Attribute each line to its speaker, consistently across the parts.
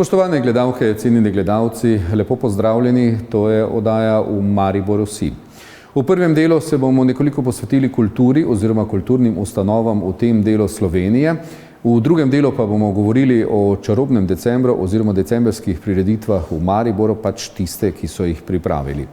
Speaker 1: Spoštovane gledalke, cenjeni gledalci, lepo pozdravljeni, to je oddaja V Mariboru si. V prvem delu se bomo nekoliko posvetili kulturi oziroma kulturnim ustanovam v tem delu Slovenije. V drugem delu pa bomo govorili o čarobnem decembru oziroma decembrskih prireditvah v Mariboru, pač tiste, ki so jih pripravili.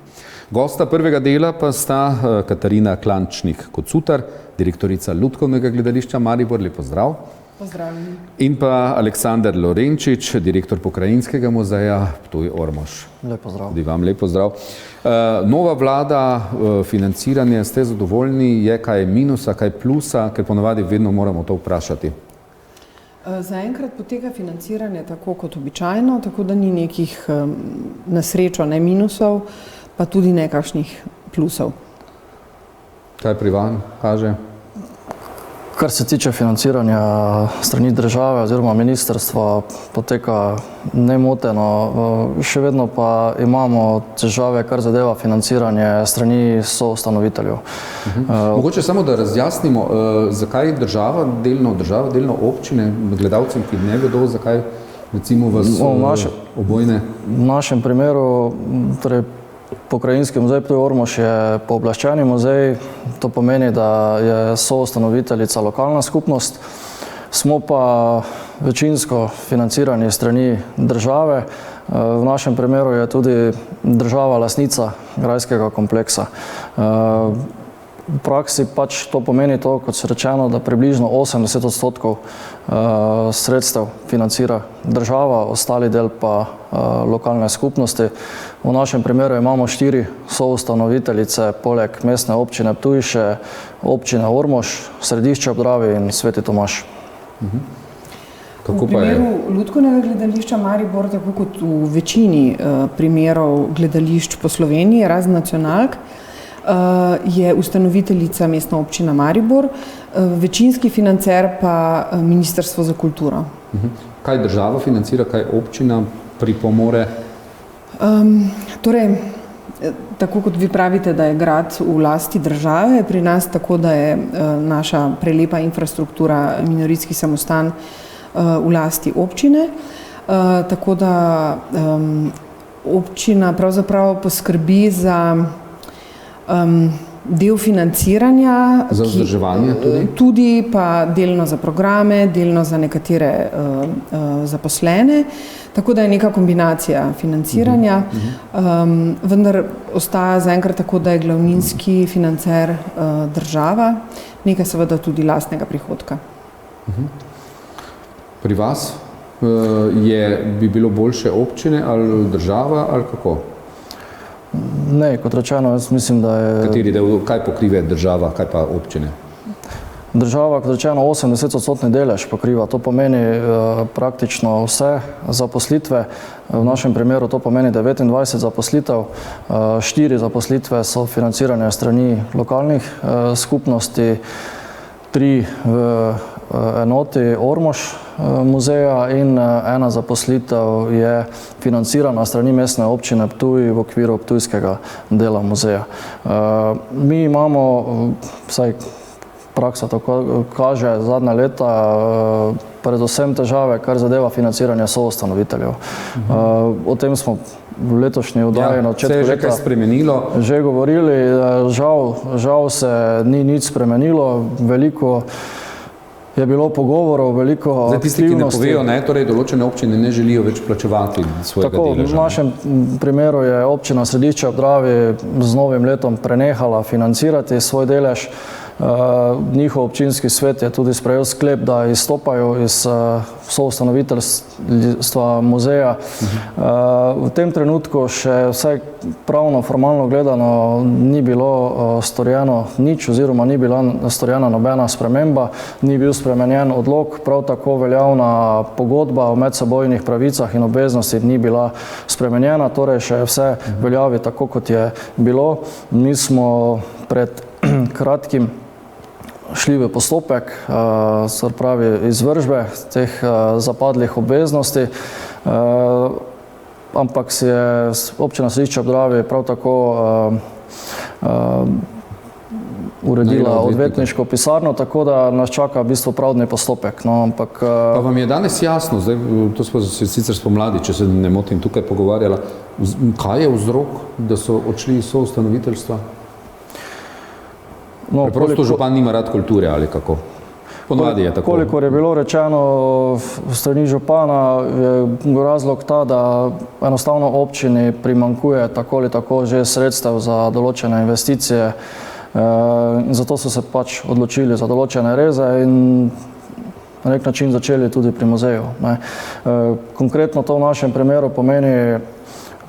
Speaker 1: Gosta prvega dela pa sta Katarina Klančnik-Kocutar, direktorica Lutkovnega gledališča Maribor, lep pozdrav.
Speaker 2: Pozdravljeni.
Speaker 1: In pa Aleksander Lorenčič, direktor Pokrajinskega muzeja Ptuj-Ormož.
Speaker 3: Lep pozdrav.
Speaker 1: Tudi vam lep pozdrav. Nova vlada, financiranje, ste zadovoljni, je kaj minusa, kaj plusa, ker ponavadi vedno moramo to vprašati.
Speaker 2: Zaenkrat poteka financiranje tako kot običajno, tako da ni nekih na srečo ne minusov, pa tudi nekakšnih plusov.
Speaker 1: Kaj pri vam kaže?
Speaker 3: Kar se tiče financiranja strani države oziroma ministrstva, poteka nemoteno. Še vedno pa imamo težave, kar zadeva financiranje strani soustanoviteljev.
Speaker 1: Mogoče samo, da razjasnimo, zakaj delno občine, gledalcem, ki ne vedo, zakaj recimo obojne?
Speaker 3: V našem primeru, torej Pokrajinski muzej Ptuj-Ormož je pooblaščeni muzej, to pomeni, da je soustanoviteljica lokalna skupnost. Smo pa večinsko financirani strani države. V našem primeru je tudi država lastnica grajskega kompleksa. V praksi pač to pomeni to, kot se rečeno, da približno 80% sredstev financira država, ostali del pa lokalne skupnosti. V našem primeru imamo 4 soustanoviteljice, poleg mestne občine Ptuj še občine Ormož, Središče ob Dravi in Sveti Tomaž.
Speaker 2: V primeru Lutkovnega gledališča Maribor, tako kot v večini primerov gledališč po Sloveniji, razen nacionalk, je ustanoviteljica mestna občina Maribor, večinski financer pa Ministrstvo za kulturo.
Speaker 1: Kaj država financira, kaj občina pripomore?
Speaker 2: Torej, tako kot vi pravite, da je grad v lasti države, pri nas tako, da je naša prelepa infrastruktura, minoritski samostan, v lasti občine. Tako da občina pravzaprav poskrbi za del financiranja.
Speaker 1: Za vzdrževanje tudi?
Speaker 2: Tudi, pa delno za programe, delno za nekatere zaposlene. Tako da je neka kombinacija financiranja. Vendar ostaja zaenkrat tako, da je glavninski financer država, nekaj seveda tudi lastnega prihodka.
Speaker 1: Pri vas bi bilo boljše občine ali država ali kako?
Speaker 3: Ne, kot rečeno, jaz mislim, da je...
Speaker 1: Kateri del, kaj pokrive država, kaj pa občine?
Speaker 3: Država, kot rečeno, 80% delež pokriva. To pomeni praktično vse zaposlitve. V našem primeru to pomeni 29 zaposlitev. 4 zaposlitve so financirane strani lokalnih skupnosti, 3 v enoti Ormož muzeja in 1 zaposlitev je financirana strani mestne občine Ptuj v okviru ptujskega dela muzeja. Mi imamo, vsaj praksa tako kaže, zadnja leta predvsem težave, kar zadeva financiranje soustanoviteljev. O tem smo v letošnji oddaji na začetku leta že govorili. Žal se ni nič spremenilo, veliko je bilo pogovorov, veliko aktivnosti.
Speaker 1: Tisti, ki ne povejo, torej določene občine ne želijo več plačevati svojega deleža.
Speaker 3: V našem primeru je občina Središče ob Dravi z novim letom prenehala financirati svoj delež. Njihov občinski svet je tudi sprejel sklep, da izstopajo iz soustanoviteljstva muzeja. V tem trenutku še vsaj pravno, formalno gledano ni bilo storjeno nič oziroma ni bila storjena nobena sprememba, ni bil spremenjen odlok, prav tako veljavna pogodba o medsebojnih pravicah in obveznostih ni bila spremenjena, torej še vse veljavi tako, kot je bilo. Mi smo pred kratkim šli v postopek, se pravi izvršbe teh zapadlih obveznosti, ampak si je občina Središče ob Dravi prav tako uredila odvetniško pisarno, tako da nas čaka v bistvu pravdni postopek. No, ampak,
Speaker 1: pa vam je danes jasno, zdaj, to smo se sicer spomladi, če se ne motim, tukaj pogovarjala, kaj je vzrok, da so odšli iz soustanoviteljstva? No, preprosto župan nima rad kulture ali kako? Ponavadi je tako.
Speaker 3: Kolikor je bilo rečeno v strani župana, je razlog ta, da enostavno občini primanjkuje tako ali tako že sredstev za določene investicije, in zato so se pač odločili za določene reze in na nek način začeli tudi pri muzeju. Konkretno to v našem primeru pomeni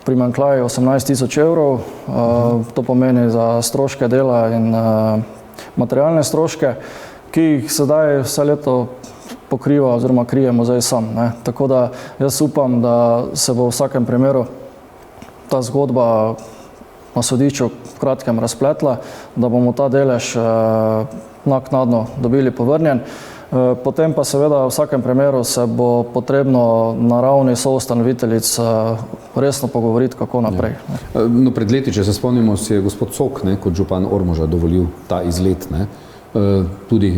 Speaker 3: primanjkljaj 18 000 evrov, to pomeni za stroške dela in materialne stroške, ki jih sedaj vse leto pokriva oziroma krije muzej sam. Tako da jaz upam, da se bo v vsakem primeru ta zgodba na sodišču v kratkem razpletla, da bomo ta delež naknadno dobili povrnjen. Potem pa seveda v vsakem primeru se bo potrebno na ravni soustanoviteljic resno pogovoriti, kako naprej.
Speaker 1: No, pred leti, če se spomnimo, si je gospod Cok kot župan Ormoža dovolil ta izlet, tudi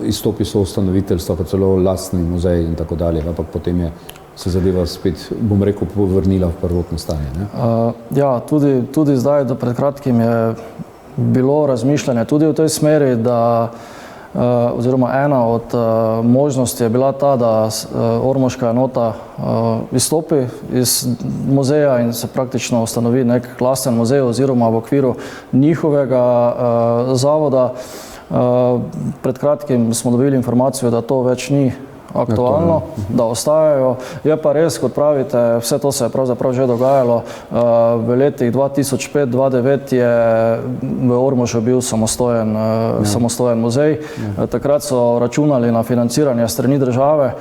Speaker 1: izstopi soustanoviteljstva, pa celo lastni muzej in tako dalje, ampak potem je se zadeva spet, bom rekel, povrnila v prvotno stanje.
Speaker 3: Ja, tudi zdaj, do pred kratkim je bilo razmišljanje tudi v tej smeri, da oziroma ena od možnosti je bila ta, da ormoška enota izstopi iz muzeja in se praktično ustanovi nek lasten muzej oziroma v okviru njihovega zavoda. Pred kratkim smo dobili informacijo, da to več ni aktualno, da ostajajo. Je pa res, kot pravite, vse to se je pravzaprav že dogajalo. V letih 2005-2009 je v Ormožu bil samostojen muzej. Takrat so računali na financiranje strani države,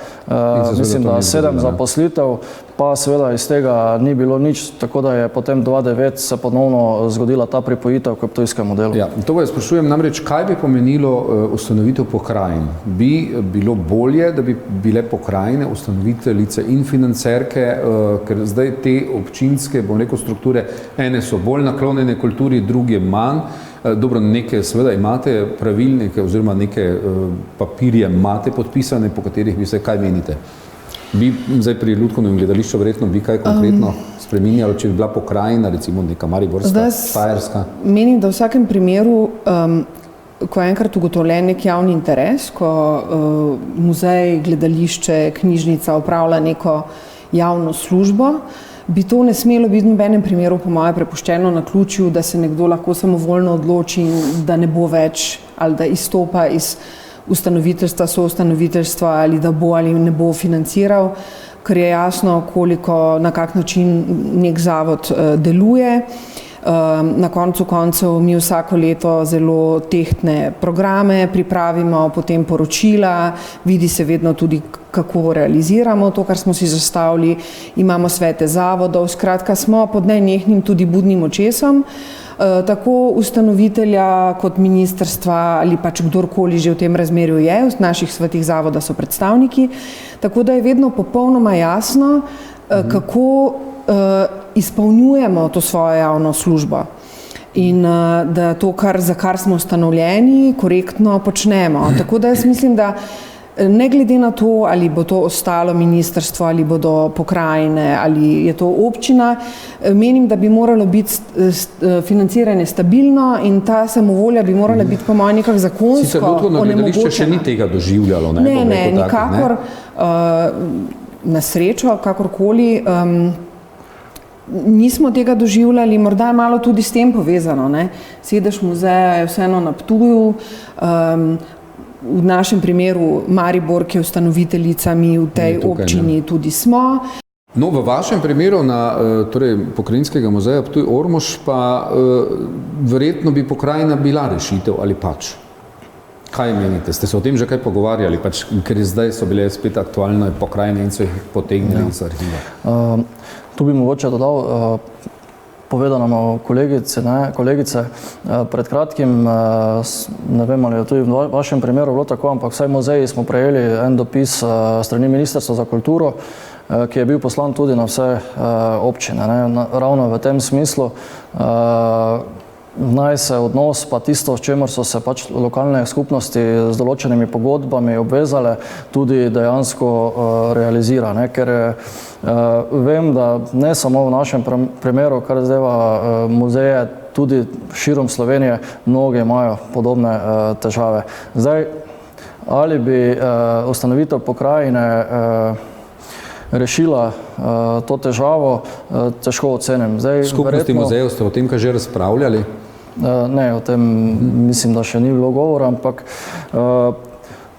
Speaker 3: mislim, da 7 zaposlitev, pa seveda iz tega ni bilo nič, tako da je potem 2009 se ponovno zgodila ta pripojitev k ptujskemu delu.
Speaker 1: Ja, to vas sprašujem namreč, kaj bi pomenilo ustanovitev pokrajin? Bi bilo bolje, da bi bile pokrajine ustanoviteljice in financerke, ker zdaj te občinske, bom rekel, strukture, ene so bolj naklonjene kulturi, druge manj. Dobro, neke seveda imate pravilnike oziroma neke papirje imate podpisane, po katerih bi se, kaj menite? Bi zdaj pri Lutkovnem gledališču verjetno bi kaj konkretno spreminjalo, če bi bila pokrajina, recimo neka mariborska, štajerska?
Speaker 2: Menim, da v vsakem primeru, ko je enkrat ugotovljen nek javni interes, ko muzej, gledališče, knjižnica opravlja neko javno službo, bi to ne smelo biti v nobenem primeru po moje prepuščeno naključju, da se nekdo lahko samovoljno odloči, da ne bo več ali da izstopa iz ustanoviteljstva, soustanoviteljstva ali da bo ali ne bo financiral, ker je jasno, koliko, na kak način nek zavod deluje. Na koncu koncev mi vsako leto zelo tehtne programe pripravimo, potem poročila, vidi se vedno tudi, kako realiziramo to, kar smo si zastavili, imamo svete zavodov, skratka smo pod nenehnim tudi budnim očesom, tako ustanovitelja kot ministrstva ali pač kdorkoli že v tem razmerju je, v naših svetih zavoda so predstavniki, tako da je vedno popolnoma jasno, kako izpolnjujemo to svojo javno službo in da to, za kar smo ustanovljeni, korektno počnemo. Tako da jaz mislim, da ne glede na to, ali bo to ostalo ministrstvo, ali bodo pokrajine, ali je to občina, menim, da bi moralo biti financiranje stabilno in ta samovolja bi morala biti po mojem nekako zakonsko
Speaker 1: sicer Lutkovno gledališče še ni tega doživljalo, ne?
Speaker 2: Ne, nikakor. Na srečo, kakorkoli, nismo tega doživljali, morda je malo tudi s tem povezano. Sedež muzeja je vseeno na Ptuju, v našem primeru Maribor, ki je ustanoviteljica, mi v tej občini tudi smo.
Speaker 1: No, v vašem primeru na Pokrajinskega muzeja Ptuj Ormož pa verjetno bi pokrajina bila rešitev ali pač? Kaj menite? Ste se o tem že kaj pogovarjali? Ker zdaj so bile spet aktualne pokrajine in so jih potegnili iz arhiva.
Speaker 3: Tu bi mogoče dodal povedano kolegice. Pred kratkim, ne vem, ali je tudi v vašem primeru bilo tako, ampak vsaj muzeji smo prejeli en dopis strani Ministrstva za kulturo, ki je bil poslan tudi na vse občine. Ravno v tem smislu, naj se odnos pa tisto, s čemer so se pač lokalne skupnosti z določenimi pogodbami obvezale, tudi dejansko realizira. Ker vem, da ne samo v našem primeru, kar zadeva muzeje, tudi širom Slovenije mnogi imajo podobne težave. Zdaj, ali bi ustanovitev pokrajine rešila to težavo, težko ocenim.
Speaker 1: Skupnosti muzejev ste o tem kaj že razpravljali?
Speaker 3: Ne, o tem mislim, da še ni bilo govora, ampak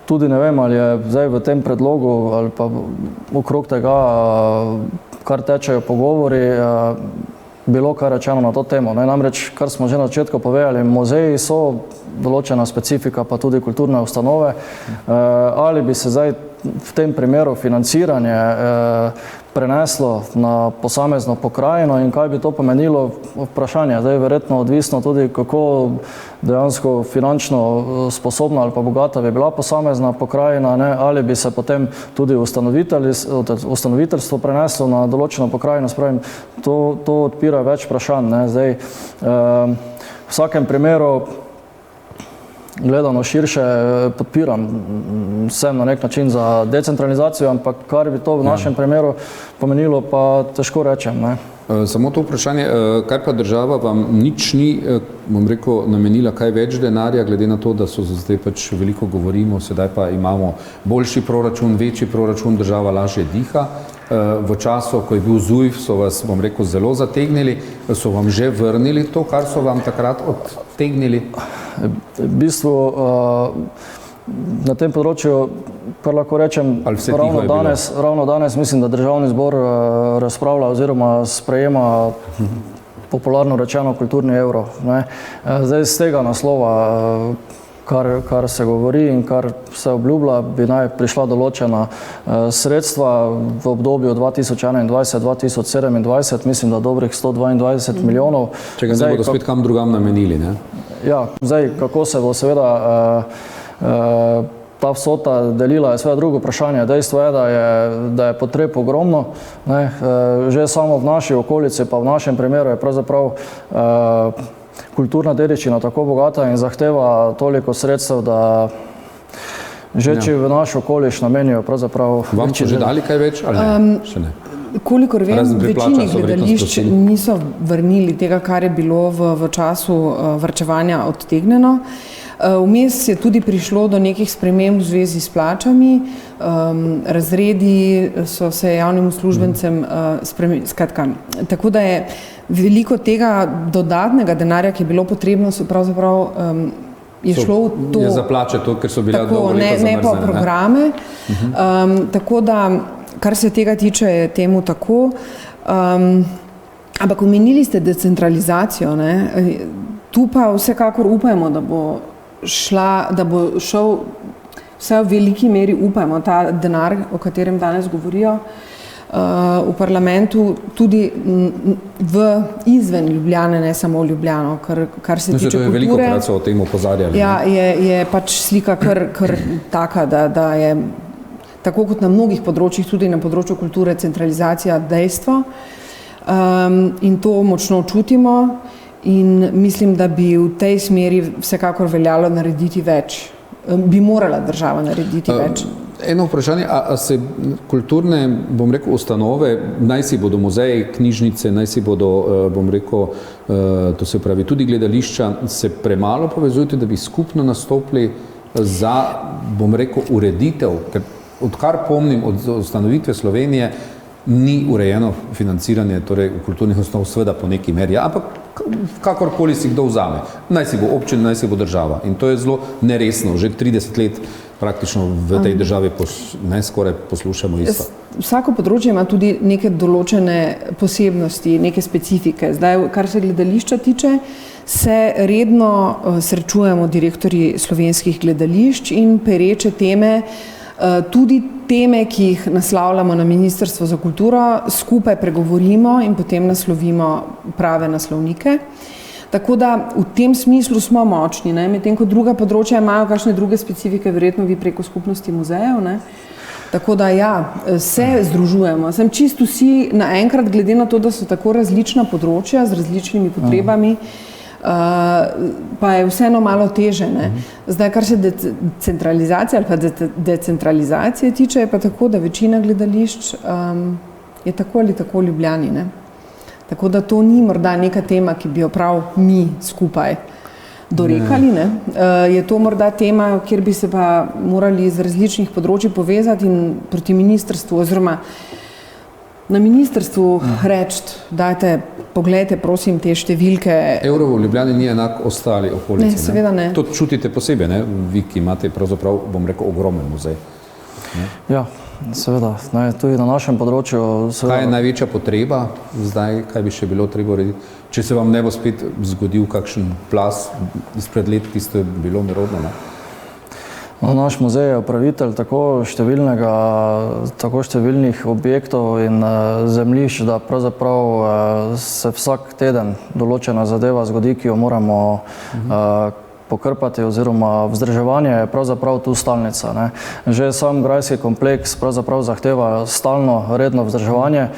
Speaker 3: tudi ne vem, ali je zdaj v tem predlogu ali pa okrog tega, kar tečejo pogovori, bilo kaj rečeno na to temo. Namreč, kar smo že na začetku povedali, muzeji so določena specifika, pa tudi kulturne ustanove. Ali bi se zdaj v tem primeru financiranje preneslo na posamezno pokrajino in kaj bi to pomenilo, vprašanje. Zdaj je verjetno odvisno tudi, kako dejansko finančno sposobna ali pa bogata bi bila posamezna pokrajina, ali bi se potem tudi ustanoviteljstvo preneslo na določeno pokrajino. Spravim, to odpira več vprašanj. Zdaj, v vsakem primeru gledano širše podpiram, sem na nek način za decentralizacijo, ampak kar bi to v našem primeru pomenilo, pa težko rečem.
Speaker 1: Samo to vprašanje, kaj pa država vam nič ni, bom rekel, namenila kaj več denarja, glede na to, da so zdaj pač veliko govorimo, sedaj pa imamo boljši proračun, večji proračun, država lažje diha. V času, ko je bil ZUJF, so vas, bom rekel, zelo zategnili, so vam že vrnili to, kar so vam takrat odtegnili?
Speaker 3: V bistvu na tem področju, kar lahko rečem, ravno danes mislim, da Državni zbor razpravlja oziroma sprejema popularno rečeno kulturni evro. Zdaj z tega naslova, kar se govori in kar se obljublja, bi naj prišla določena sredstva v obdobju 2021-2027, mislim, da dobrih 122 milijonov.
Speaker 1: Če ga zdaj bodo spet kam drugam namenili, ne?
Speaker 3: Ja, zdaj, kako se bo seveda ta vsota delila, je seveda drugo vprašanje. Dejstvo je, da je potreb ogromno. Že samo v naši okolici, pa v našem primeru je pravzaprav kulturna dediščina tako bogata in zahteva toliko sredstev, da že če v naš okoliš namenijo pravzaprav...
Speaker 1: Vam so že dali kaj več ali ne? Še ne.
Speaker 2: Kolikor vem, večini gledališč niso vrnili tega, kar je bilo v času varčevanja odtegnjeno. Vmes je tudi prišlo do nekih sprememb v zvezi s plačami, razredi so se javnim uslužbencem spremenili, skratka. Tako da je veliko tega dodatnega denarja, ki je bilo potrebno, so pravzaprav je šlo v to...
Speaker 1: Je za plače to, ker so bila dolgo leta zamrzene.
Speaker 2: Ne pa programe. Tako da, kar se tega tiče, je temu tako. Ampak omenili ste decentralizacijo, ne? Tu pa vsekakor upajmo, da bo šel vse v veliki meri, upajmo, ta denar, o katerem danes govorijo v parlamentu, tudi izven Ljubljane, ne samo v Ljubljano, kar se tiče kulture.
Speaker 1: Veliko krat so o tem opozarjali.
Speaker 2: Ja, je pač slika kar taka, da je tako kot na mnogih področjih, tudi na področju kulture, centralizacija dejstvo. In to močno čutimo in mislim, da bi v tej smeri vsekakor veljalo narediti več. Bi morala država narediti več.
Speaker 1: Eno vprašanje, a se kulturne, bom rekel, ustanove, naj si bodo muzeji, knjižnice, naj si bodo, bom rekel, to se pravi tudi gledališča, se premalo povezujete, da bi skupno nastopili za, bom rekel, ureditev, ker odkar pomnim od ustanovitve Slovenije, ni urejeno financiranje, torej v kulturnih ustanov, seveda po neki meri, ampak kakorkoli si kdo vzame. Naj si bo občina, naj si bo država. In to je zelo neresno. Že 30 let praktično v tej državi skoraj poslušamo isto.
Speaker 2: Vsako področje ima tudi neke določene posebnosti, neke specifike. Zdaj, kar se gledališča tiče, se redno srečujemo direktorji slovenskih gledališč in pereče teme, tudi teme, ki jih naslavljamo na Ministrstvo za kulturo, skupaj pregovorimo in potem naslovimo prave naslovnike. Tako da v tem smislu smo močni, medtem ko druga področja imajo kakšne druge specifike, verjetno vi preko skupnosti muzejev. Tako da ja, se združujemo. Sem čisto vsi naenkrat, glede na to, da so tako različna področja z različnimi potrebami, pa je vseeno malo teže. Ne? Zdaj, kar se centralizacije ali pa decentralizacije tiče, je pa tako, da večina gledališč je tako ali tako v Ljubljani. Ne? Tako da to ni morda neka tema, ki bi jo prav mi skupaj dorekali. Ne? Je to morda tema, kjer bi se pa morali iz različnih področji povezati in proti ministrstvu oziroma na ministrstvu reči, dajte, poglejte, prosim, te številke.
Speaker 1: Evro v Ljubljani ni enak ostali okolici.
Speaker 2: Ne, seveda ne.
Speaker 1: To čutite posebej, ne? Vi, ki imate pravzaprav, bom rekel, ogromen muzej. Ne?
Speaker 3: Ja, seveda. Tudi na našem področju.
Speaker 1: Kaj je največja potreba zdaj, kaj bi še bilo treba urediti? Če se vam ne bo spet zgodil kakšen plas izpred let, ki ste bilo nerodno, ne?
Speaker 3: Naš muzej je upravitelj tako številnih objektov in zemljišč, da pravzaprav se vsak teden določena zadeva zgodi, ki jo moramo pokrpati oziroma vzdrževanje je pravzaprav tu stalnica. Ne. Že sam grajski kompleks pravzaprav zahteva stalno, redno vzdrževanje.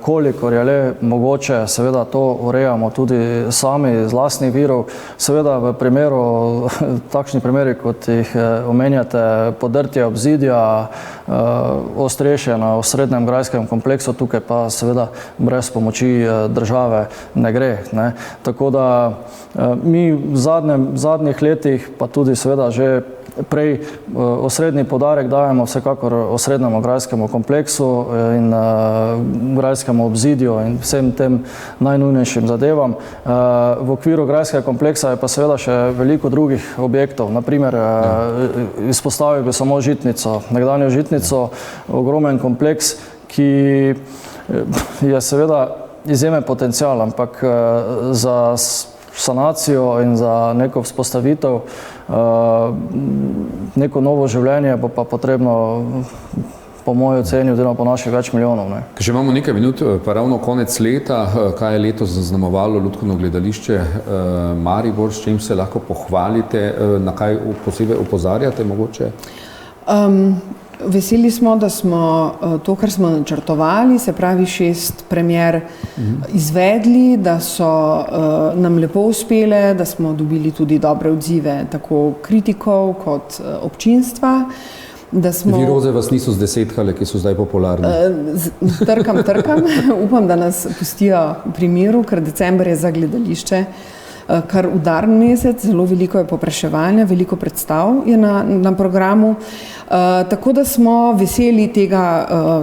Speaker 3: Kolikor je le mogoče, seveda to urejamo tudi sami iz lastnih virov. Seveda v primeru, takšni primeri, kot jih omenjate, podrtje obzidja, ostrešje na osrednjem grajskem kompleksu, tukaj pa seveda brez pomoči države ne gre. Ne. Tako da mi v zadnjih letih, pa tudi seveda že prej osrednji poudarek dajemo vsekakor osrednjemu grajskemu kompleksu in grajskemu obzidju in vsem tem najnujnejšim zadevam. V okviru grajskega kompleksa je pa seveda še veliko drugih objektov. Naprimer, izpostavil bi samo žitnico, nekdanjo žitnico, ogromen kompleks, ki je seveda izjemen potencial, ampak za sanacijo in za neko vzpostavitev, neko novo življenje bo pa potrebno po moji oceni oziroma po naših več milijonov. Ne.
Speaker 1: Že imamo nekaj minut, pa ravno konec leta, kaj je letos zaznamovalo Lutkovno gledališče Maribor, s čim se lahko pohvalite, na kaj posebej opozarjate mogoče?
Speaker 2: Veseli smo, da smo to, kar smo načrtovali, se pravi 6 premier izvedli, da so nam lepo uspele, da smo dobili tudi dobre odzive tako kritikov kot občinstva.
Speaker 1: Viroze vas niso zdesetkale, ki so zdaj popularne?
Speaker 2: Trkam. Upam, da nas pustijo pri miru, ker december je za gledališče kar udaren mesec, zelo veliko je povpraševanja, veliko predstav je na programu. Tako da smo veseli tega,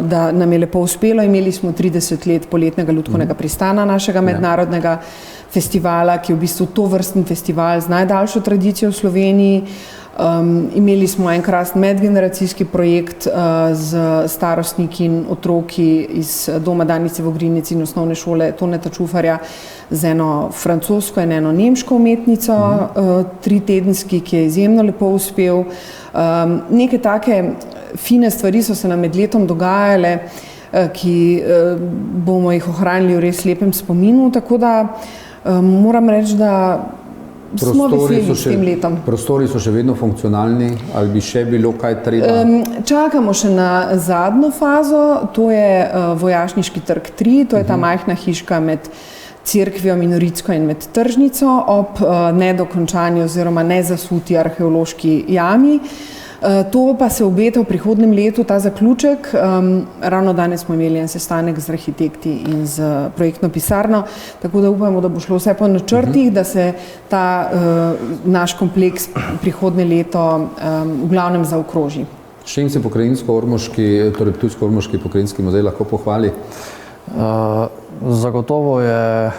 Speaker 2: da nam je lepo uspelo. Imeli smo 30 let poletnega lutkovnega pristana našega mednarodnega festivala, ki je v bistvu tovrsten festival z najdaljšo tradicijo v Sloveniji. Imeli smo enkrat medgeneracijski projekt z starostniki in otroki iz Doma Danice Vogrinec in osnovne šole Toneta Čufarja z eno francosko in eno nemško umetnico, 3-tedenski, ki je izjemno lepo uspel. Neke take fine stvari so se nam med letom dogajale, ki bomo jih ohranili v res lepem spominu, tako da moram reči, da smo veseli s tem letom.
Speaker 1: Prostori so še vedno funkcionalni ali bi še bilo kaj treba?
Speaker 2: Čakamo še na zadnjo fazo, to je Vojašniški trg 3, to je ta majhna hiška med Cerkvijo Minoritsko in med Tržnico ob nedokončani oziroma nezasuti arheološki jami. To pa se obeta v prihodnjem letu, ta zaključek. Ravno danes smo imeli en sestanek z arhitekti in z projektno pisarno, tako da upamo, da bo šlo vse po načrtih, da se ta naš kompleks prihodnje leto v glavnem zaokroži.
Speaker 1: S čim se pokrajinsko-ormoški, torej Ptujsko-ormoški pokrajinski muzej lahko pohvali?
Speaker 3: Zagotovo je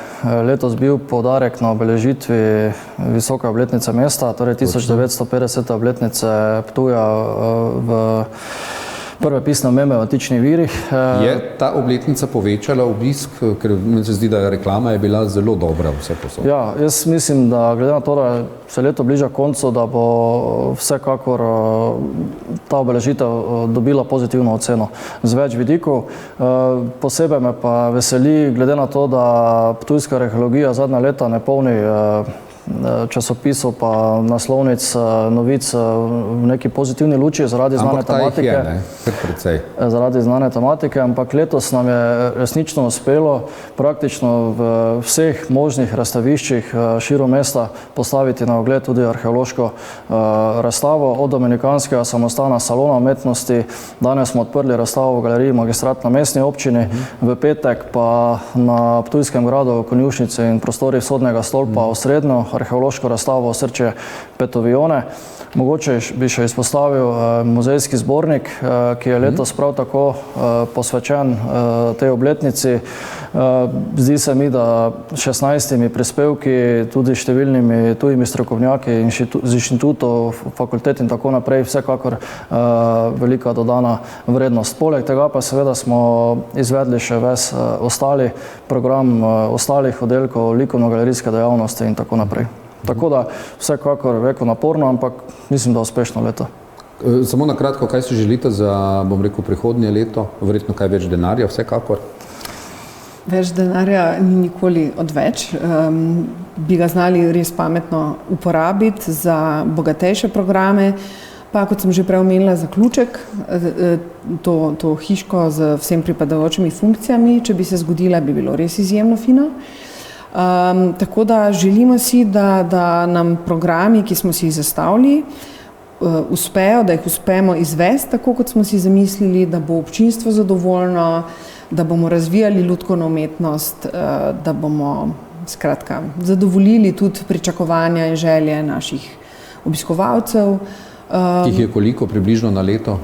Speaker 3: letos bil poudarek na obeležitvi visoke obletnice mesta, torej 1950. obletnice Ptuja v prve pisne omembe v antičnih virih.
Speaker 1: Je ta obletnica povečala obisk, ker mi se zdi, da reklama je bila zelo dobra vse posod?
Speaker 3: Ja, jaz mislim, da glede na to, da se leto bliža koncu, da bo vsekakor ta obeležitev dobila pozitivno oceno z več vidikov. Posebej me pa veseli, glede na to, da ptujska arheologija zadnja leta ne polni časopisov pa naslovnic, novic v neki pozitivni luči zaradi znane tematike.
Speaker 1: Ampak ta jih je, kar precej.
Speaker 3: Zaradi znane tematike, ampak letos nam je resnično uspelo praktično v vseh možnih razstaviščih širom mesta postaviti na ogled tudi arheološko razstavo od dominikanskega samostana Salona umetnosti. Danes smo odprli razstavo v galeriji Magistrat na mestni občini, v petek pa na Ptujskem gradu v konjušnici in prostorih Sodnega stolpa osrednjo arheološko razstavo Osrčje Petovione. Mogoče bi še izpostavil muzejski zbornik, ki je letos prav tako posvečen tej obletnici. Zdi se mi, da 16 prispevki, tudi številnimi tujimi strokovnjaki z inštitutov, fakultet in tako naprej, vsekakor velika dodana vrednost. Poleg tega pa seveda smo izvedli še ves ostali program ostalih oddelkov, likovno-galerijske dejavnosti in tako naprej. Tako da vsekakor veliko naporno, ampak mislim, da uspešno leto.
Speaker 1: Samo na kratko, kaj si želite za, bom rekel, prihodnje leto? Verjetno kaj več denarja, vsekakor?
Speaker 2: Več denarja ni nikoli odveč. Bi ga znali res pametno uporabiti za bogatejše programe. Pa, kot sem že prej omenila, zaključek, to hiško z vsem pripadajočimi funkcijami, če bi se zgodila, bi bilo res izjemno fino. Tako da želimo si, da nam programi, ki smo si jih zastavili, uspejo, da jih uspemo izvesti tako, kot smo si zamislili, da bo občinstvo zadovoljno, da bomo razvijali lutkovno umetnost, da bomo skratka zadovoljili tudi pričakovanja in želje naših obiskovalcev.
Speaker 1: Tih je koliko približno na leto?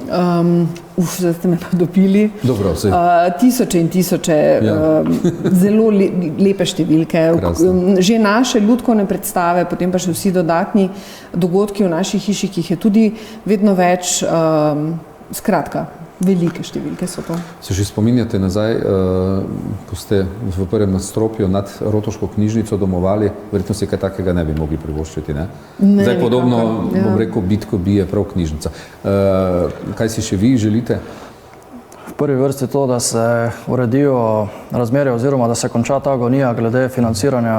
Speaker 2: Zdaj ste me pa dobili.
Speaker 1: Dobro,
Speaker 2: tisoče in tisoče, zelo lepe številke. Že naše lutkovne predstave, potem pa še vsi dodatni dogodki v naši hiši, ki jih je tudi vedno več. Skratka, velike številke so to.
Speaker 1: Se že spominjate nazaj, ko ste v prvem nadstropju nad Rotovško knjižnico domovali, verjetno si kaj takega ne bi mogli privoščiti, ne? Zdaj podobno, bom rekel, bitko bije prav knjižnica. Kaj si še vi želite?
Speaker 3: V prvi vrsti to, da se uredijo razmerje oziroma da se konča ta agonija glede financiranja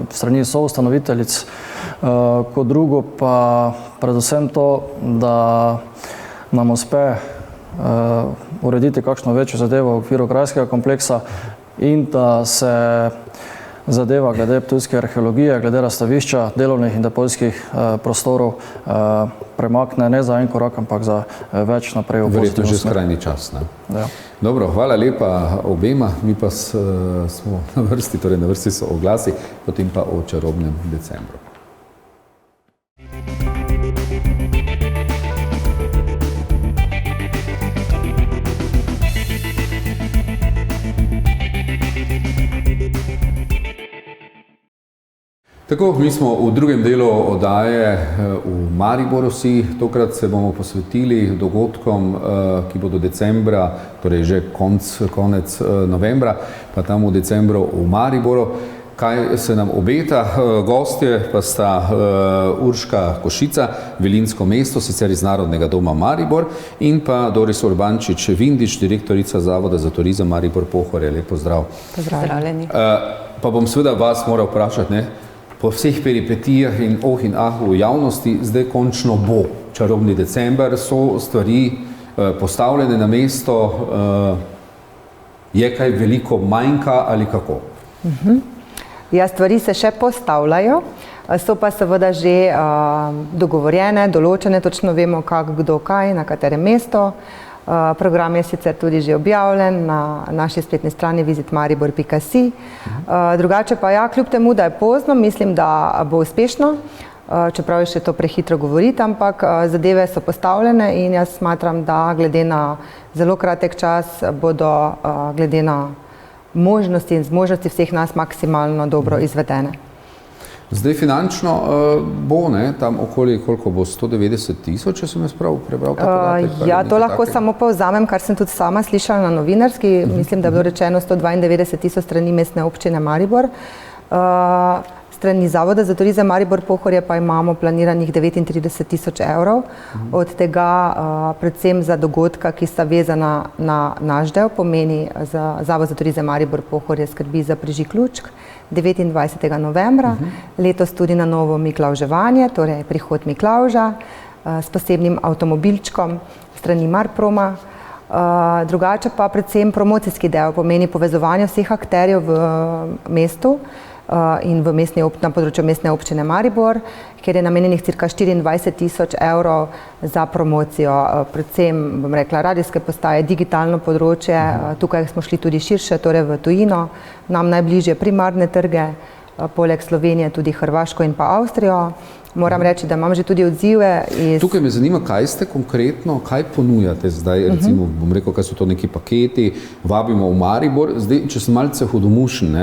Speaker 3: strani soustanoviteljic. Kot drugo pa predvsem to, da nam uspe urediti kakšno večjo zadevo v okviru grajskega kompleksa in da se zadeva glede ptujske arheologije, glede razstavišča, delovnih in depojskih prostorov premakne ne za en korak, ampak za več naprej v pozitivno smer.
Speaker 1: Verjetno že skrajni čas, ne?
Speaker 3: Ja.
Speaker 1: Dobro, hvala lepa obema, mi pa smo na vrsti, torej na vrsti so oglasi, potem pa o čarobnem decembru. Tako, mi smo v drugem delu oddaje v Mariboru si. Tokrat se bomo posvetili dogodkom, ki bodo decembra, torej že konec novembra, pa tam v decembru v Mariboru. Kaj se nam obeta? Gostje pa sta Urška Košica, Vilinsko mesto, sicer iz Narodnega doma Maribor, in pa Doris Urbančič-Vindič, direktorica Zavoda za turizem Maribor Pohorje. Lep pozdrav.
Speaker 4: Pozdravljeni.
Speaker 1: Pa bom seveda vas moral vprašati, ne? Po vseh peripetijah in v javnosti, zdaj končno bo čarobni december, so stvari postavljene na mesto, je kaj veliko manjka ali kako?
Speaker 4: Ja, stvari se še postavljajo, so pa seveda že dogovorjene, določene, točno vemo, kdo kaj, na katerem mesto. Program je sicer tudi že objavljen na naši spletni strani visitmaribor.si. Drugače pa ja, kljub temu, da je pozno, mislim, da bo uspešno, čeprav je še to prehitro govoriti, ampak zadeve so postavljene in jaz smatram, da glede na zelo kratek čas bodo glede na možnosti in zmožnosti vseh nas maksimalno dobro izvedene.
Speaker 1: Zdaj finančno bo, ne, tam okoli, koliko bo, 190 000, če sem jaz prav prebral ta podatek?
Speaker 4: Ja, to lahko samo povzamem, kar sem tudi sama slišala na novinarski, mislim, da je bilo rečeno 192 000 strani mestne občine Maribor. Strani Zavoda za turizem Maribor Pohorje pa imamo planiranih 39 000 evrov, od tega predvsem za dogodka, ki sta vezana na naš del, pomeni Zavod za turizem Maribor Pohorje skrbi za prižig lučk, 29. novembra, letos tudi na novo Miklavževanje, torej prihod Miklavža s posebnim avtomobilčkom strani Marproma. Drugače pa predvsem promocijski del, pomeni povezovanje vseh akterjev v mestu in na področju mestne občine Maribor, kjer je namenjenih cirka 24.000 evrov za promocijo, predvsem, bom rekla, radijske postaje, digitalno področje, tukaj smo šli tudi širše, torej v tujino, nam najbližje primarne trge, poleg Slovenije tudi Hrvaško in pa Avstrijo. Moram reči, da imam že tudi odzive iz...
Speaker 1: Tukaj me zanima, kaj ste konkretno, kaj ponujate zdaj, recimo, bom rekel, kaj so to neki paketi, vabimo v Maribor. Zdaj, če sem malce hudomušen,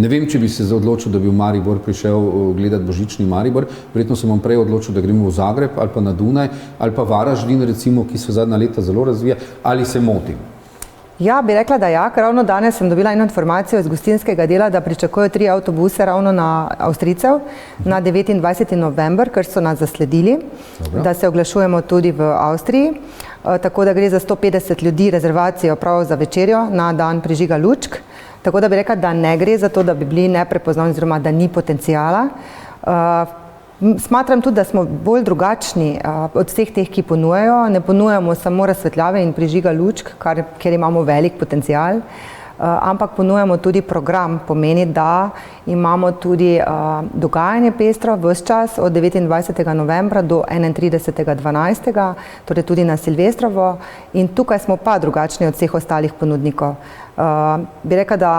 Speaker 1: ne vem, če bi se odločil, da bi v Maribor prišel gledati božični Maribor, verjetno sem vam prej odločil, da gremo v Zagreb ali pa na Dunaj, ali pa Varaždin, recimo, ki se zadnja leta zelo razvija, ali se motim?
Speaker 4: Ja, bi rekla, da ja, ker ravno danes sem dobila eno informacijo iz gostinskega dela, da pričakujejo 3 avtobuse ravno na Avstrijcev na 29. november, ker so nas zasledili, da se oglašujemo tudi v Avstriji. Tako da gre za 150 ljudi rezervacijo prav za večerjo na dan prižiga lučk. Tako da bi rekla, da ne gre za to, da bi bili neprepoznavni oziroma da ni potencijala. Smatram tudi, da smo bolj drugačni od vseh teh, ki ponujajo. Ne ponujamo samo razsvetljave in prižiga lučk, ker imamo velik potencijal, ampak ponujamo tudi program, pomeni, da imamo tudi dogajanje pestro ves čas od 29. novembra do 31. 12. torej tudi na Silvestrovo, in tukaj smo pa drugačni od vseh ostalih ponudnikov. Bi rekla, da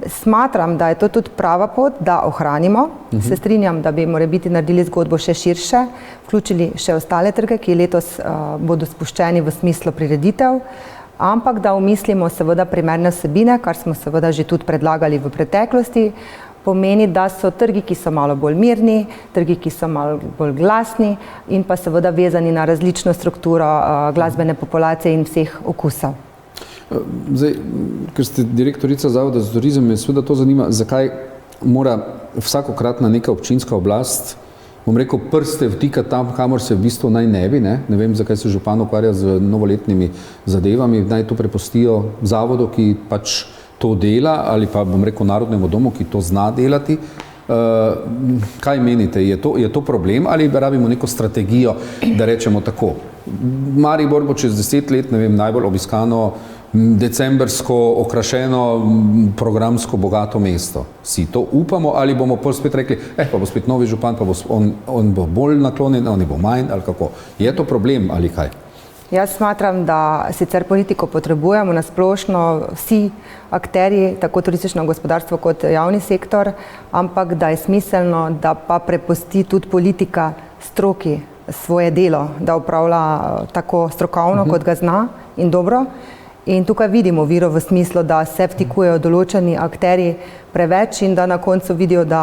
Speaker 4: smatram, da je to tudi prava pot, da ohranimo. Se strinjam, da bi morebiti naredili zgodbo še širše, vključili še ostale trge, ki letos bodo spuščeni v smislu prireditev, ampak da umislimo seveda primerne vsebine, kar smo seveda že tudi predlagali v preteklosti. Pomeni, da so trgi, ki so malo bolj mirni, trgi, ki so malo bolj glasni in pa seveda vezani na različno strukturo glasbene populacije in vseh okusov.
Speaker 1: Zdaj, ker ste direktorica Zavoda za turizem, me seveda to zanima, zakaj mora vsakokratna neka občinska oblast, bom rekel, prste vtikati tam, kamor se v bistvu naj ne bi, ne vem, zakaj se župan ukvarja z novoletnimi zadevami, naj to prepustijo zavodu, ki pač to dela, ali pa, bom rekel, Narodnemu domu, ki to zna delati. Kaj menite, je to problem ali rabimo neko strategijo, da rečemo tako? Maribor bo čez 10 let, ne vem, najbolj obiskano, decembersko, okrašeno, programsko bogato mesto. Si to upamo ali bomo pol spet rekli, pa bo spet novi župan, pa on bo bolj naklonjen, on bo manj, ali kako? Je to problem ali kaj?
Speaker 4: Jaz smatram, da sicer politiko potrebujemo na splošno vsi akterji, tako turistično gospodarstvo kot javni sektor, ampak da je smiselno, da pa prepusti tudi politika stroki svoje delo, da upravlja tako strokovno, kot ga zna in dobro. In tukaj vidimo viro v smislu, da se vtikujejo določeni akterji preveč in da na koncu vidijo, da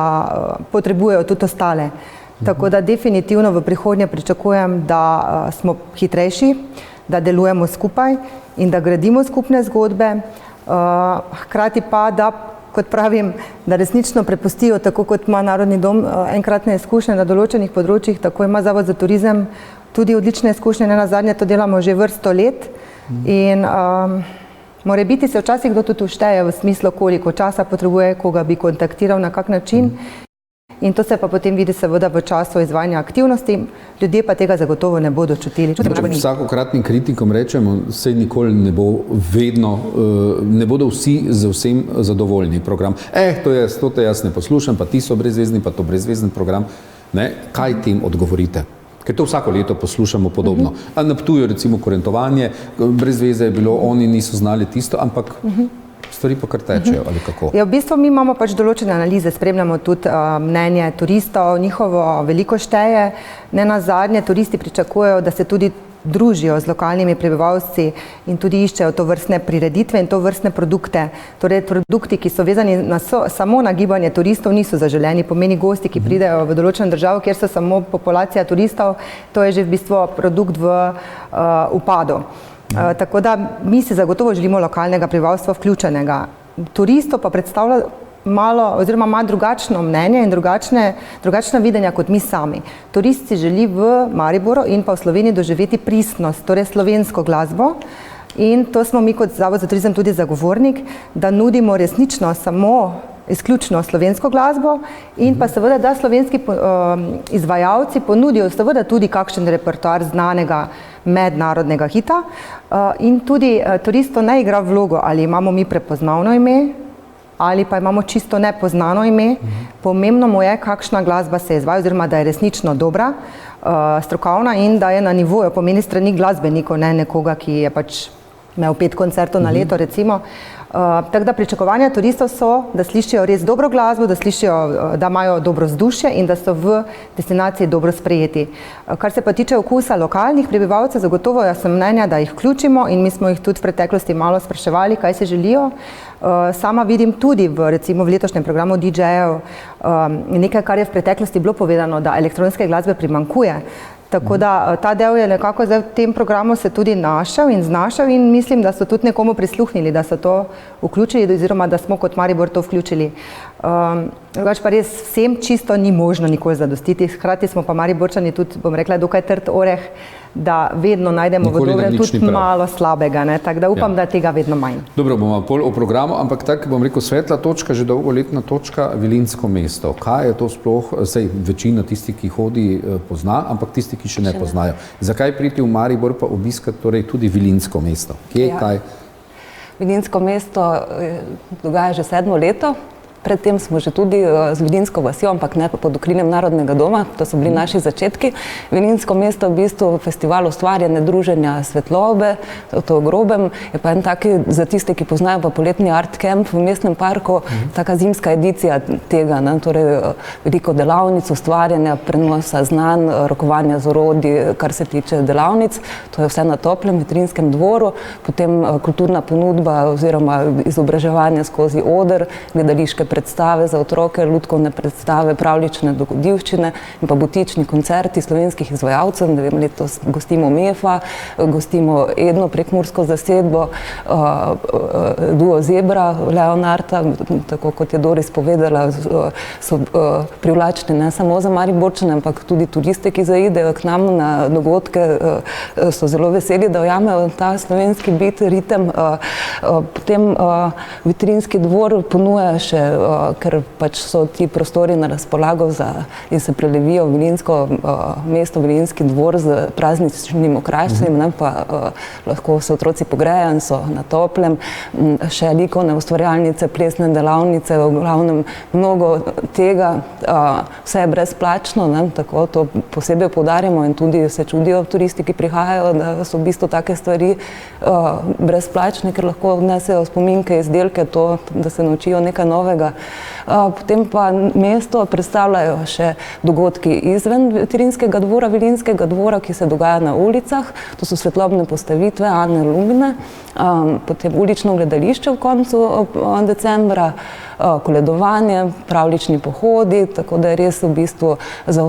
Speaker 4: potrebujejo tudi ostale. Tako da definitivno v prihodnje pričakujem, da smo hitrejši, da delujemo skupaj in da gradimo skupne zgodbe, hkrati pa, da, kot pravim, da resnično prepustijo, tako kot ima Narodni dom enkratne izkušnje na določenih področjih, tako ima Zavod za turizem tudi odlične izkušnje, ne nazadnje to delamo že vrsto let in morebiti se včasih kdo tudi všteje v smislu, koliko časa potrebuje, koga bi kontaktiral, na kak način. In to se pa potem vidi seveda v času izvajanja aktivnosti, ljudje pa tega zagotovo ne bodo čutili.
Speaker 1: Vsakokratnim kritikom rečemo, sej nikoli ne bo vedno, ne bodo vsi z vsem zadovoljni program. To jaz ne poslušam, pa ti so brezvezni, pa to brezvezni program. Kaj tem odgovorite? Ker to vsako leto poslušamo podobno. A na Ptuju recimo Kurentovanje, brez veze je bilo, oni niso znali tisto, ampak stvari pa kar tečejo, ali kako? Ja,
Speaker 4: v bistvu mi imamo pač določene analize, spremljamo tudi mnenje turistov, njihovo veliko šteje. Ne nazadnje, turisti pričakujejo, da se tudi družijo z lokalnimi prebivalci in tudi iščejo to vrstne prireditve in to vrstne produkte. Torej, produkti, ki so vezani samo na gibanje turistov, niso zaželeni. Pomeni gosti, ki pridejo v določeno državo, kjer so samo populacija turistov, to je že v bistvu produkt v upadu. Tako da mi si zagotovo želimo lokalnega prebivalstva vključenega. Turistov pa predstavlja malo oziroma ima drugačno mnenje in drugačna videnja kot mi sami. Turist si želi v Mariboru in pa v Sloveniji doživeti pristnost, torej slovensko glasbo, In to smo mi kot Zavod za turizem tudi zagovornik, da nudimo resnično samo izključno slovensko glasbo in pa seveda, da slovenski izvajalci ponudijo seveda tudi kakšen repertoar znanega mednarodnega hita in tudi turistu ne igra vlogo, ali imamo mi prepoznavno ime ali pa imamo čisto nepoznano ime. Pomembno mu je, kakšna glasba se izvaja oziroma, da je resnično dobra, strokovna in da je na nivoju, pomeni strani glasbenikov, ne nekoga, ki je pač imel 5 koncertov na leto recimo. Tako da pričakovanja turistov so, da slišijo res dobro glasbo, da slišijo, da imajo dobro vzdušje in da so v destinaciji dobro sprejeti. Kar se pa tiče okusa lokalnih prebivalcev, zagotovo jaz sem mnenja, da jih vključimo in mi smo jih tudi v preteklosti malo spraševali, kaj si želijo. Sama vidim tudi recimo v letošnjem programu DJ-jev nekaj, kar je v preteklosti bilo povedano, da elektronske glasbe primanjkuje. Tako da ta del je nekako zdaj v tem programu se tudi našel in znašel in mislim, da so tudi nekomu prisluhnili, da so to vključili oziroma da smo kot Maribor to vključili. Drugače pa res vsem čisto ni možno nikoli zadostiti, hkrati smo pa Mariborčani tudi, bom rekla, dokaj trd oreh, da vedno najdemo v dobrem tudi malo slabega, tako da upam, da je tega vedno manj.
Speaker 1: Dobro, bomo pol o programu, ampak tako bom rekel, svetla točka, že dolgoletna točka, Vilinsko mesto. Kaj je to sploh, saj večina tistih, ki hodi, pozna, ampak tisti, ki še ne poznajo. Zakaj priti v Maribor pa obiskati torej tudi Vilinsko mesto? Kje, kaj?
Speaker 5: Vilinsko mesto dogaja že 7. leto. Predtem smo že tudi z Vilinsko vasjo, ampak ne pod okriljem Narodnega doma, to so bili naši začetki. Vilinsko mesto v bistvu festival ustvarjanja, druženja svetlobe, to v grobem, je pa en taki, za tiste, ki poznajo pa poletni art camp v mestnem parku, taka zimska edicija tega, torej veliko delavnic, ustvarjanja, prenosa znanj, rokovanja z orodji, kar se tiče delavnic, to je vse na toplem Vitrinskem dvoru, potem kulturna ponudba oziroma izobraževanje skozi oder, gledališke predstave za otroke, lutkovne predstave, pravljične dogodivščine in pa butični koncerti slovenskih izvajalcev. Ne vem, letos gostimo Mefa, gostimo Edno prekmursko zasedbo, duo Zebra Leonarda, tako kot je Doris povedala, so privlačni ne samo za Mariborčane, ampak tudi turiste, ki zaidejo k nam na dogodke, so zelo veseli, da ujamejo ta slovenski bit, ritem. Potem Vitrinski dvor ponuja še, ker pač so ti prostori na razpolago in se prelevijo v Vilinsko mesto, Vilinski dvor z prazničnim okrasjem, pa lahko se otroci pogrejo in so na toplem. Še likovne ustvarjalnice, plesne delavnice, v glavnem mnogo tega, vse je brezplačno, tako to posebej poudarjamo in tudi se čudijo turisti, ki prihajajo, da so v bistvu take stvari brezplačne, ker lahko odnesejo spominke, izdelke, to, da se naučijo nekaj novega. Potem pa mesto predstavljajo še dogodki izven Vitrinskega dvora, Vilinskega dvora, ki se dogaja na ulicah. To so svetlobne postavitve Ane Lumine, potem ulično gledališče v koncu decembra, koledovanje, pravljični pohodi, tako da je res v bistvu za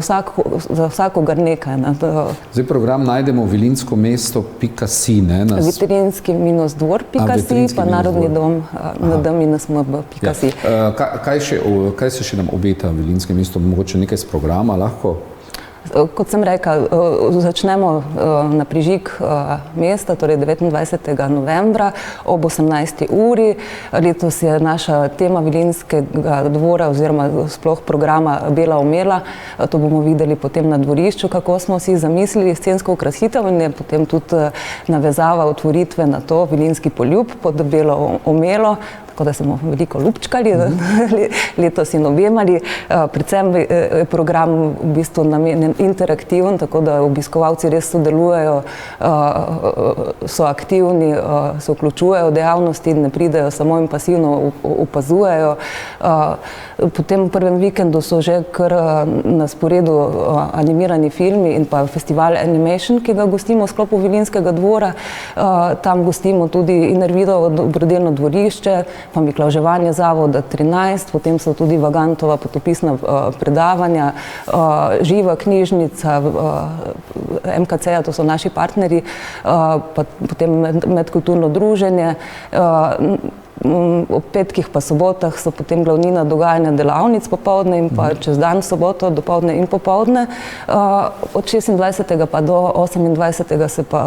Speaker 5: vsakogar nekaj.
Speaker 1: Zdaj program najdemo vilinskomesto.si, ne?
Speaker 5: Vitrinski-dvor.si pa Narodni dom ndm.si.
Speaker 1: Kaj se še nam obeta v Vilinskem mestu? Mogoče nekaj z programa lahko?
Speaker 5: Kot sem rekla, začnemo na prižig mesta, torej 29. novembra ob 18. uri. Letos je naša tema Vilinskega dvora oziroma sploh programa Bela omela. To bomo videli potem na dvorišču, kako smo si zamislili scensko okrasitev in je potem tudi navezava otvoritve na to Vilinski poljub pod Belo omelo. Tako da smo veliko lupčkali, letos in objemali. Predvsem je program v bistvu namenjen interaktiven, tako da obiskovalci res sodelujejo, so aktivni, se vključujejo v dejavnosti in ne pridejo samo in pasivno opazujejo. Potem v prvem vikendu so že kar na sporedu animirani filmi in pa festival Animation, ki ga gostimo v sklopu Vilinskega dvora. Tam gostimo tudi Inervidovo dobrodelno dvorišče, pa miklavževanje Zavoda 13, potem so tudi Vagantova potopisna predavanja, Živa knjižnica MKC-ja, to so naši partnerji, pa potem medkulturno druženje. ob petkih pa sobotah so potem glavnina dogajanja delavnic popoldne in pa čez dan soboto, dopoldne in popoldne. Od 26. pa do 28. se pa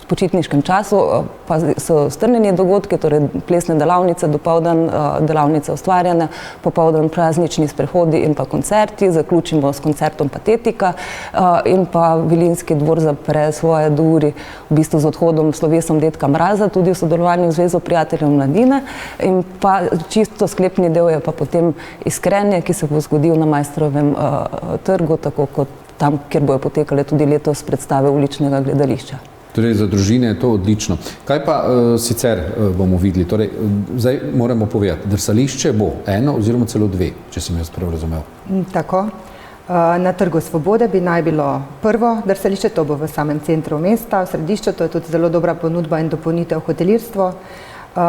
Speaker 5: v počitniškem času pa so strnjeni dogodki, torej plesne delavnice, dopoldan delavnice ustvarjanja, popoldan praznični sprehodi in pa koncerti, zaključimo s koncertom Patetika in pa Vilinski dvor zapre svoje duri v bistvu z odhodom slovesom Dedka Mraza, tudi v sodelovanju z Zvezo prijateljev mladine, in pa čisto sklepni del je pa potem Iskrenje, ki se bo zgodil na Maistrovem trgu, tako kot tam, kjer bojo potekale tudi letos predstave uličnega gledališča.
Speaker 1: Torej, za družine je to odlično. Kaj pa sicer bomo videli? Torej, zdaj moramo povedati, drsališče bo eno oziroma celo dve, če sem jaz prav razumel.
Speaker 4: Tako. Na Trgu Svobode bi naj bilo prvo drsališče, to bo v samem centru mesta, v središču, to je tudi zelo dobra ponudba in dopolnitev hotelirstvo,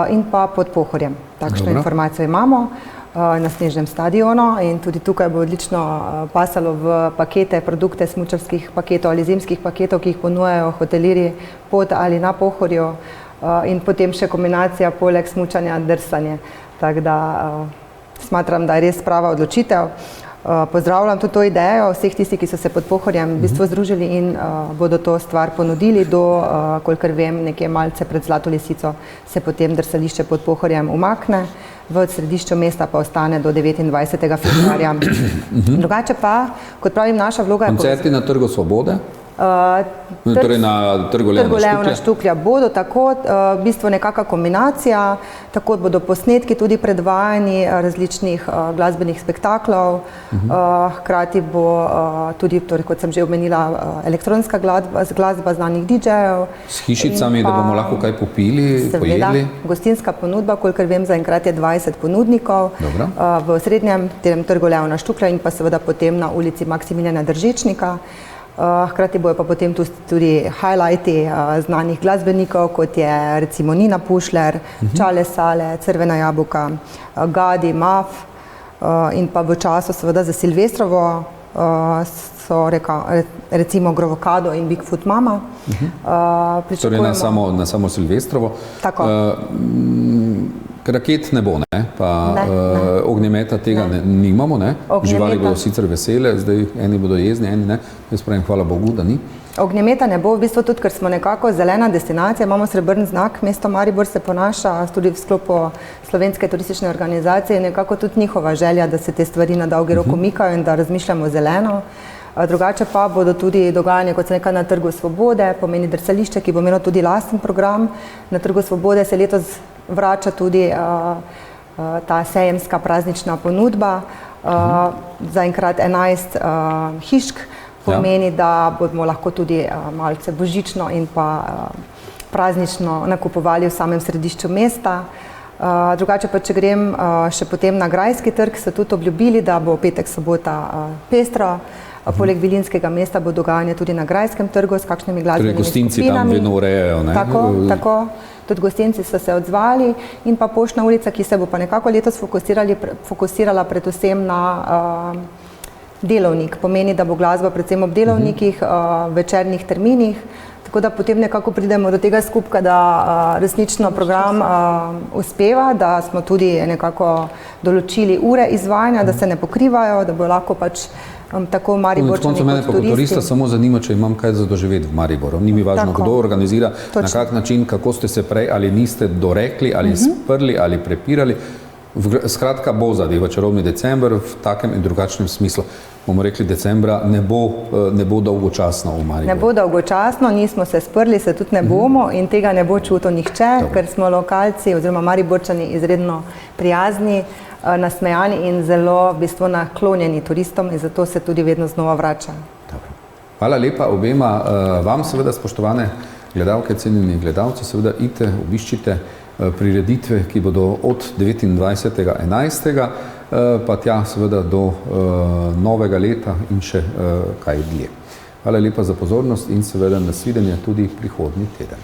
Speaker 4: in pa pod Pohorjem. Takšno informacijo imamo na Snežnem stadionu in tudi tukaj bo odlično pasalo v pakete, produkte smučarskih paketov ali zimskih paketov, ki jih ponujajo hotelirji pod ali na Pohorju, in potem še kombinacija poleg smučanja drsanje. Tako da smatram, da je res prava odločitev. Pozdravljam tudi to idejo vseh tistih, ki so se pod Pohorjem v bistvu združili in bodo to stvar ponudili do, kolikor vem, nekje malce pred Zlato lisico se potem drsališče pod Pohorjem umakne, v središču mesta pa ostane do 29. februarja. Drugače pa, kot pravim, naša vloga je...
Speaker 1: Koncerti na Trgu Svobode? Torej na Trgu
Speaker 4: Leona Štuklja bodo tako, v bistvu nekakšna kombinacija, tako bodo posnetki tudi predvajani različnih glasbenih spektaklov, hkrati bo tudi, torej, kot sem že omenila, elektronska glasba znanih DJ-jev.
Speaker 1: S hišicami, da bomo lahko kaj popili, pojedli?
Speaker 4: Seveda, gostinska ponudba, kolikor vem, zaenkrat je 20 ponudnikov v srednjem Trgu Leona Štuklja in pa seveda potem na ulici Maksimiljana Držečnika. Hkrati bojo pa potem tudi highlighti znanih glasbenikov, kot je recimo Nina Pušler, Čale Sale, Crvena jabuka, Gadi, Maf, in pa v času seveda za Silvestrovo so recimo Grovokado in Bigfoot Mama.
Speaker 1: Torej na samo Silvestrovo.
Speaker 4: Tako.
Speaker 1: Raket ne bo, ne? Pa ognjemeta tega nimamo, ne? Živali bodo sicer vesele, zdaj eni bodo jezni, eni ne. Jaz pravim, hvala Bogu, da ni.
Speaker 4: Ognjemeta ne bo, v bistvu tudi, ker smo nekako zelena destinacija, imamo srebrn znak, mesto Maribor se ponaša tudi v sklopu Slovenske turistične organizacije, nekako tudi njihova želja, da se te stvari na dolgi rok umikajo in da razmišljamo zeleno. Drugače pa bodo tudi dogajanje, kot sem rekla, na Trgu Svobode, pomeni drsališče, ki bo imelo tudi lasten program. Na Trgu Svobode se letos vrača tudi ta sejemska praznična ponudba. Zaenkrat 11 hišk, pomeni, da bomo lahko tudi malce božično in pa praznično nakupovali v samem središču mesta. Drugače pa, če grem še potem na Grajski trg, so tudi obljubili, da bo petek, sobota pestro. Poleg Vilinskega mesta bo dogajanje tudi na Grajskem trgu s kakšnimi glasbenimi skupinami.
Speaker 1: Gostinci tam vedno urejajo, ne?
Speaker 4: Tako. Tudi gostinci so se odzvali in pa Poštna ulica, ki se bo pa nekako letos fokusirala predvsem na delovnik. Pomeni, da bo glasba predvsem ob delovnikih, večernih terminih, tako da potem nekako pridemo do tega skupka, da resnično program uspeva, da smo tudi nekako določili ure izvajanja, da se ne pokrivajo, da bo lahko pač tako Mariborčani kot turisti.
Speaker 1: Mene pa kot turista samo zanima, če imam kaj za doživeti v Mariboru. Ni mi važno, kdo organizira, na kak način, kako ste se prej ali niste dorekli, ali sprli, ali prepirali. Skratka bo zadeva čarobni december v takem in drugačnem smislu. Bomo rekli, decembra ne bo dolgočasno v Mariboru.
Speaker 4: Ne bo dolgočasno, nismo se sprli, se tudi ne bomo in tega ne bo čutil nihče, ker smo lokalci oziroma Mariborčani izredno prijazni, nasmejani in zelo v bistvu naklonjeni turistom in zato se tudi vedno znova vračajo.
Speaker 1: Hvala lepa obema vam, seveda, spoštovane gledalke, cenjeni gledalci, seveda idite, obiščite prireditve, ki bodo od 29.11. Pa tja seveda do novega leta in še kaj dlje. Hvala lepa za pozornost in seveda nasvidenje tudi prihodnji teden.